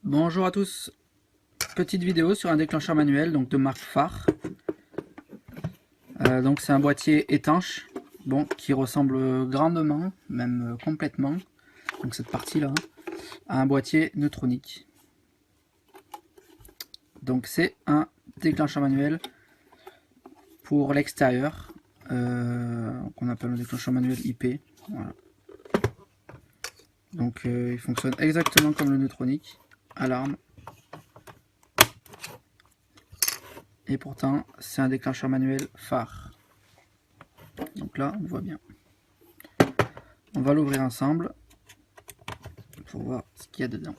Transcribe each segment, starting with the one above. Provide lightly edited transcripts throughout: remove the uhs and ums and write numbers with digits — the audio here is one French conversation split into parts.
Bonjour à tous, petite vidéo sur un déclencheur manuel donc de marque Farr. Donc c'est un boîtier étanche, bon, qui ressemble grandement, même complètement, donc cette partie là, à un boîtier neutronique. Donc c'est un déclencheur manuel pour l'extérieur, qu'on appelle un déclencheur manuel IP. Voilà. Donc il fonctionne exactement comme le neutronique, alarme. Et pourtant, c'est un déclencheur manuel Farr. Donc là, on voit bien. On va l'ouvrir ensemble pour voir ce qu'il y a dedans.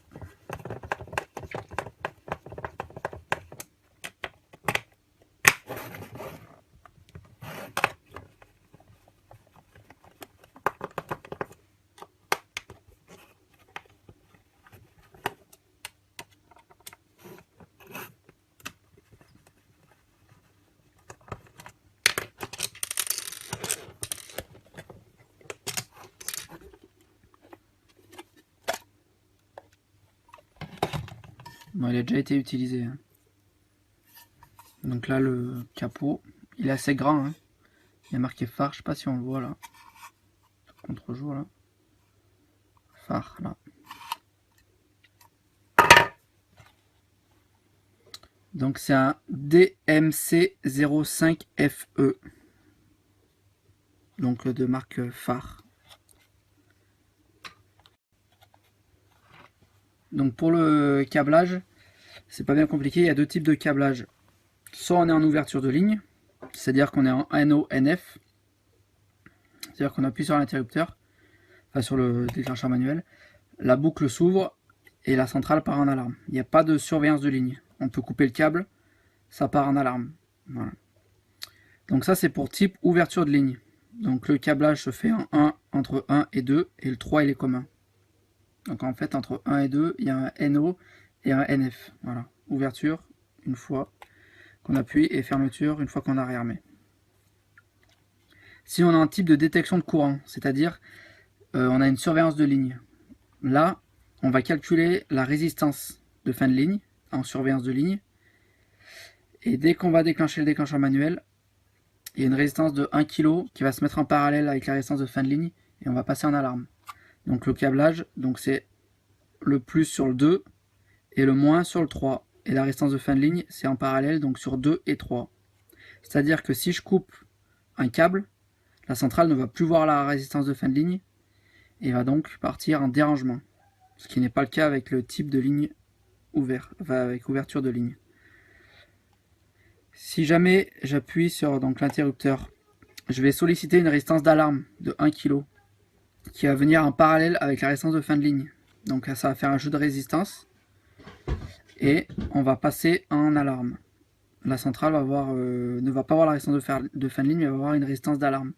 Bon, il a déjà été utilisé. Hein. Donc là, le capot, il est assez grand. Hein. Il y a marqué Farr, je sais pas si on le voit là. Contre-jour là. Farr là. Donc c'est un DMC05FE. Donc de marque Farr. Donc pour le câblage, c'est pas bien compliqué, il y a deux types de câblage. Soit on est en ouverture de ligne, c'est-à-dire qu'on est en NO-NF, c'est-à-dire qu'on appuie sur l'interrupteur, enfin sur le déclencheur manuel, la boucle s'ouvre et la centrale part en alarme. Il n'y a pas de surveillance de ligne. On peut couper le câble, ça part en alarme. Voilà. Donc ça c'est pour type ouverture de ligne. Donc le câblage se fait en 1, entre 1 et 2, et le 3 il est commun. Donc en fait entre 1 et 2, il y a un NO et un NF. Voilà. Ouverture une fois qu'on appuie et fermeture une fois qu'on a réarmé. Si on a un type de détection de courant, c'est-à-dire on a une surveillance de ligne, là on va calculer la résistance de fin de ligne en surveillance de ligne, et dès qu'on va déclencher le déclencheur manuel, il y a une résistance de 1 kg qui va se mettre en parallèle avec la résistance de fin de ligne et on va passer en alarme. Donc le câblage, donc c'est le plus sur le 2 et le moins sur le 3. Et la résistance de fin de ligne, c'est en parallèle, donc sur 2 et 3. C'est-à-dire que si je coupe un câble, la centrale ne va plus voir la résistance de fin de ligne et va donc partir en dérangement. Ce qui n'est pas le cas avec le type de ligne ouvert, enfin avec ouverture de ligne. Si jamais j'appuie sur l'interrupteur, je vais solliciter une résistance d'alarme de 1 kg qui va venir en parallèle avec la résistance de fin de ligne. Donc ça va faire un jeu de résistance et on va passer en alarme. La centrale va ne va pas avoir la résistance de fin de ligne, mais va avoir une résistance d'alarme.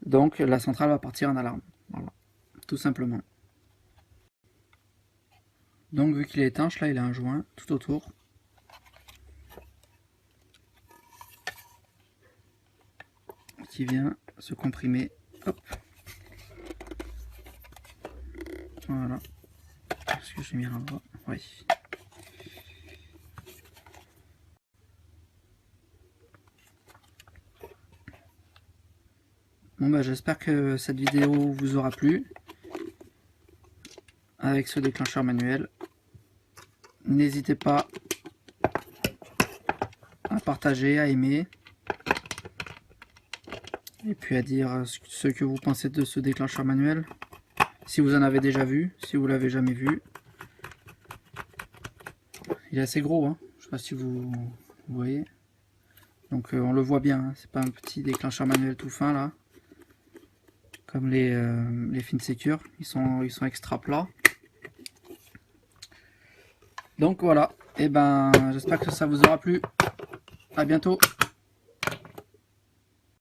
Donc la centrale va partir en alarme. Voilà, tout simplement. Donc vu qu'il est étanche, là il a un joint tout autour. Qui vient se comprimer. Hop. Voilà. Est-ce que j'ai mis l'endroit? Oui. Bon bah j'espère que cette vidéo vous aura plu. Avec ce déclencheur manuel. N'hésitez pas à partager, à aimer. Et puis à dire ce que vous pensez de ce déclencheur manuel. Si vous en avez déjà vu, si vous l'avez jamais vu. Il est assez gros, hein. Je sais pas si vous voyez. Donc on le voit bien, hein. C'est pas un petit déclencheur manuel tout fin là. Comme les Finsecure, ils sont extra plats. Donc voilà, et ben j'espère que ça vous aura plu. À bientôt.